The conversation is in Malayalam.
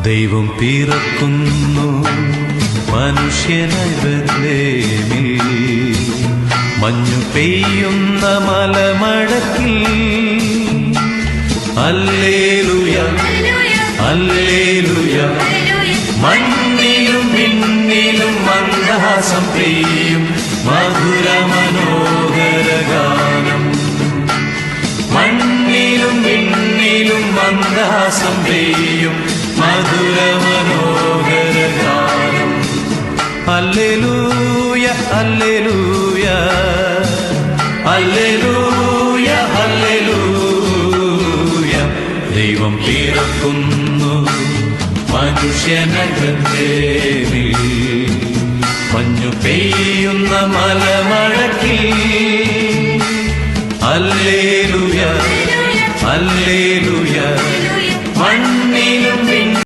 ദൈവം പിറക്കുന്നു മനുഷ്യനായി ബേത്ലേഹേമിൽ, മഞ്ഞു പെയ്യുന്ന മലമടക്കിൽ. ഹല്ലേലൂയ ഹല്ലേലൂയ, മണ്ണിലും വിണ്ണിലും മന്ദഹാസം പെയ്യും മധുര മനോഹര ഗാനം. മണ്ണിലും വിണ്ണിലും മന്ദഹാസം പെയ്യും മധുര മനോഹര ഗാനം. ഹല്ലേലൂയ ഹല്ലേലൂയ ഹല്ലേലൂയ ഹല്ലേലൂയ, ദൈവം പിറക്കുന്നു മനുഷ്യനകത്തേവിൽ, മഞ്ഞു പെയ്യുന്ന മലമഴക്കിൽ. Hallelujah hallelujah